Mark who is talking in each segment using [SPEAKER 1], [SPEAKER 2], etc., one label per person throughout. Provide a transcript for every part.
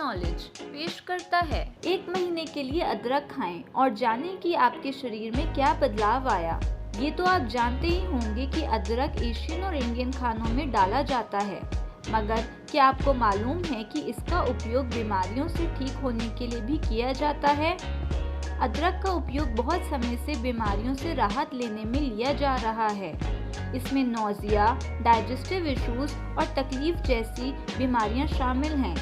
[SPEAKER 1] Knowledge पेश करता है। 1 महीने के लिए अदरक खाएं और जानें कि आपके शरीर में क्या बदलाव आया। ये तो आप जानते ही होंगे कि अदरक एशियन और इंडियन खानों में डाला जाता है, मगर क्या आपको मालूम है कि इसका उपयोग बीमारियों से ठीक होने के लिए भी किया जाता है? अदरक का उपयोग बहुत समय से बीमारियों से राहत लेने में लिया जा रहा है। इसमें नौजिया, डाइजेस्टिव इश्यूज और तकलीफ जैसी बीमारियां शामिल हैं।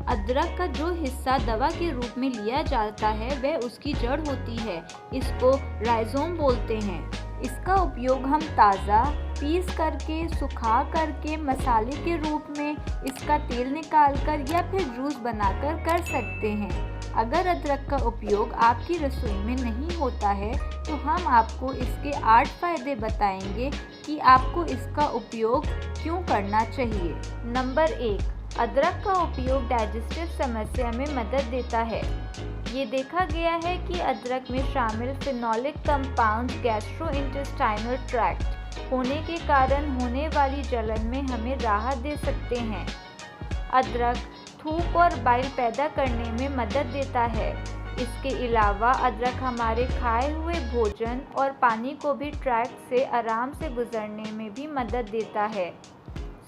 [SPEAKER 1] अदरक का जो हिस्सा दवा के रूप में लिया जाता है वह उसकी जड़ होती है। इसको राइजोम बोलते हैं। इसका उपयोग हम ताज़ा, पीस करके, सुखा करके, मसाले के रूप में इसका तेल निकालकर या फिर जूस बनाकर कर सकते हैं। अगर अदरक का उपयोग आपकी रसोई में नहीं होता है तो हम आपको इसके 8 फायदे बताएंगे कि आपको इसका उपयोग क्यों करना चाहिए। नंबर 1, अदरक का उपयोग डाइजेस्टिव समस्या में मदद देता है। ये देखा गया है कि अदरक में शामिल फिनोलिक कंपाउंड गैस्ट्रोइंटेस्टाइनल ट्रैक्ट होने के कारण होने वाली जलन में हमें राहत दे सकते हैं। अदरक थूक और बाइल पैदा करने में मदद देता है। इसके अलावा अदरक हमारे खाए हुए भोजन और पानी को भी ट्रैक्ट से आराम से गुजरने में भी मदद देता है।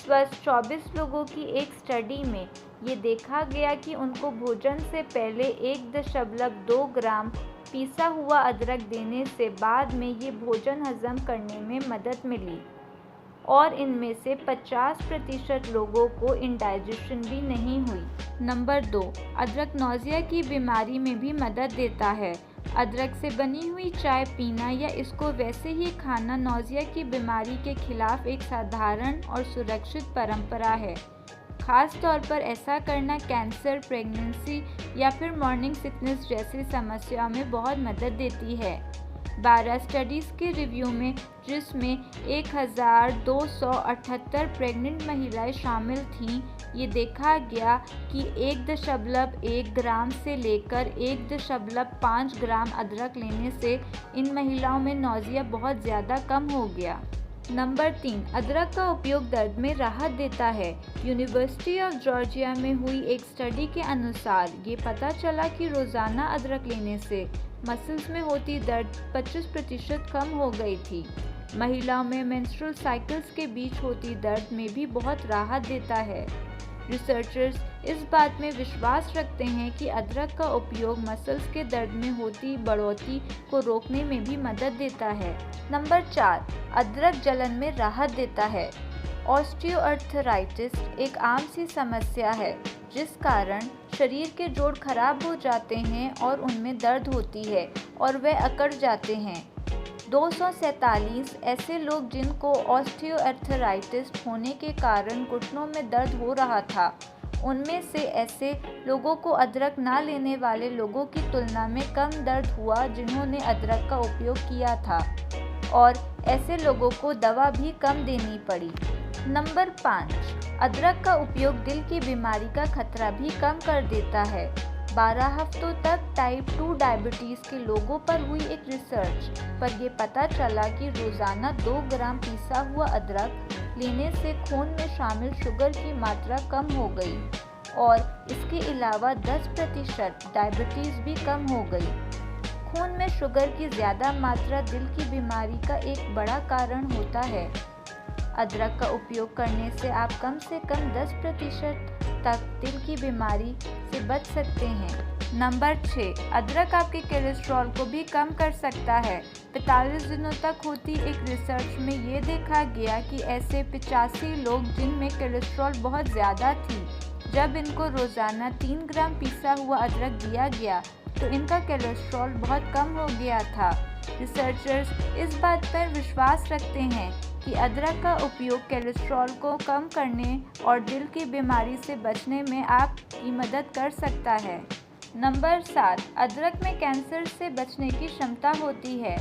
[SPEAKER 1] स्वस्थ 24 लोगों की एक स्टडी में ये देखा गया कि उनको भोजन से पहले 1.2 ग्राम पीसा हुआ अदरक देने से बाद में ये भोजन हजम करने में मदद मिली और इनमें से 50% लोगों को इंडाइजेशन भी नहीं हुई। नंबर 2, अदरक नौजिया की बीमारी में भी मदद देता है। अदरक से बनी हुई चाय पीना या इसको वैसे ही खाना नौजिया की बीमारी के खिलाफ एक साधारण और सुरक्षित परंपरा है। खास तौर पर ऐसा करना कैंसर, प्रेगनेंसी या फिर मॉर्निंग सिकनेस जैसी समस्याओं में बहुत मदद देती है। 12 स्टडीज़ के रिव्यू में, जिसमें 1278 प्रेग्नेंट महिलाएं शामिल थीं, ये देखा गया कि 1.1 ग्राम से लेकर 1.5 ग्राम अदरक लेने से इन महिलाओं में नौजिया बहुत ज़्यादा कम हो गया। नंबर 3, अदरक का उपयोग दर्द में राहत देता है। यूनिवर्सिटी ऑफ जॉर्जिया में हुई एक स्टडी के अनुसार ये पता चला कि रोज़ाना अदरक लेने से मसल्स में होती दर्द 25% कम हो गई थी। महिलाओं में मेंस्ट्रुअल साइकिल्स के बीच होती दर्द में भी बहुत राहत देता है। रिसर्चर्स इस बात में विश्वास रखते हैं कि अदरक का उपयोग मसल्स के दर्द में होती बढ़ोतरी को रोकने में भी मदद देता है। नंबर 4, अदरक जलन में राहत देता है। ऑस्टियोआर्थराइटिस एक आम सी समस्या है जिस कारण शरीर के जोड़ खराब हो जाते हैं और उनमें दर्द होती है और वे अकड़ जाते हैं। 247 ऐसे लोग जिनको ऑस्टियोआर्थराइटिस होने के कारण घुटनों में दर्द हो रहा था, उनमें से ऐसे लोगों को अदरक ना लेने वाले लोगों की तुलना में कम दर्द हुआ जिन्होंने अदरक का उपयोग किया था, और ऐसे लोगों को दवा भी कम देनी पड़ी। नंबर 5, अदरक का उपयोग दिल की बीमारी का खतरा भी कम कर देता है। 12 हफ्तों तक टाइप 2 डायबिटीज़ के लोगों पर हुई एक रिसर्च पर यह पता चला कि रोज़ाना 2 ग्राम पीसा हुआ अदरक लेने से खून में शामिल शुगर की मात्रा कम हो गई और इसके अलावा 10% डायबिटीज़ भी कम हो गई। खून में शुगर की ज़्यादा मात्रा दिल की बीमारी का एक बड़ा कारण होता है। अदरक का उपयोग करने से आप कम से कम 10% तक दिल की बीमारी से बच सकते हैं। नंबर 6, अदरक आपके कोलेस्ट्रॉल को भी कम कर सकता है। 45 दिनों तक होती एक रिसर्च में ये देखा गया कि ऐसे 85 लोग जिनमें कोलेस्ट्रॉल बहुत ज़्यादा थी, जब इनको रोज़ाना 3 ग्राम पीसा हुआ अदरक दिया गया तो इनका कोलेस्ट्रॉल बहुत कम हो गया था। रिसर्चर्स इस बात पर विश्वास रखते हैं कि अदरक का उपयोग कोलेस्ट्रॉल को कम करने और दिल की बीमारी से बचने में आपकी मदद कर सकता है। नंबर 7, अदरक में कैंसर से बचने की क्षमता होती है।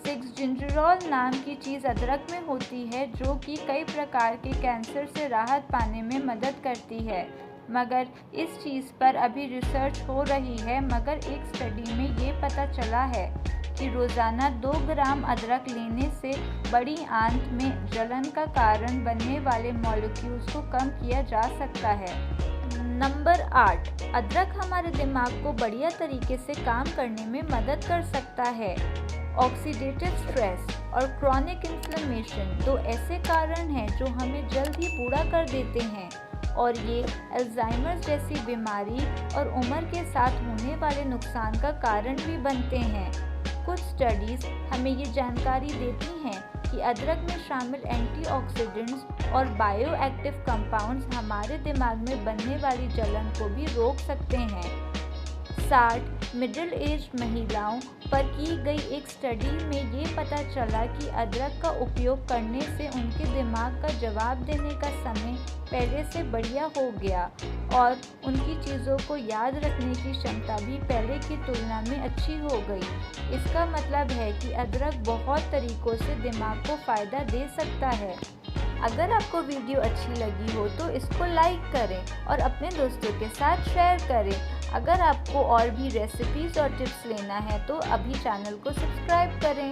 [SPEAKER 1] 6-गिंजेरोल नाम की चीज़ अदरक में होती है जो कि कई प्रकार के कैंसर से राहत पाने में मदद करती है, मगर इस चीज़ पर अभी रिसर्च हो रही है। मगर एक स्टडी में ये पता चला है कि रोज़ाना 2 ग्राम अदरक लेने से बड़ी आंत में जलन का कारण बनने वाले मॉलिक्यूल्स को कम किया जा सकता है। नंबर 8, अदरक हमारे दिमाग को बढ़िया तरीके से काम करने में मदद कर सकता है। ऑक्सीडेटिव स्ट्रेस और क्रॉनिक इन्फ्लेमेशन दो ऐसे कारण हैं जो हमें जल्द ही बूढ़ा कर देते हैं और ये अल्जाइमर जैसी बीमारी और उम्र के साथ होने वाले नुकसान का कारण भी बनते हैं। कुछ स्टडीज़ हमें ये जानकारी देती हैं कि अदरक में शामिल एंटीऑक्सीडेंट्स और बायोएक्टिव कंपाउंड्स हमारे दिमाग में बनने वाली जलन को भी रोक सकते हैं। 60 मिडिल एज महिलाओं पर की गई एक स्टडी में ये पता चला कि अदरक का उपयोग करने से उनके दिमाग का जवाब देने का समय पहले से बढ़िया हो गया और उनकी चीज़ों को याद रखने की क्षमता भी पहले की तुलना में अच्छी हो गई। इसका मतलब है कि अदरक बहुत तरीक़ों से दिमाग को फ़ायदा दे सकता है। अगर आपको वीडियो अच्छी लगी हो तो इसको लाइक करें और अपने दोस्तों के साथ शेयर करें। अगर आपको और भी रेसिपीज़ और टिप्स लेना है तो अभी चैनल को सब्सक्राइब करें।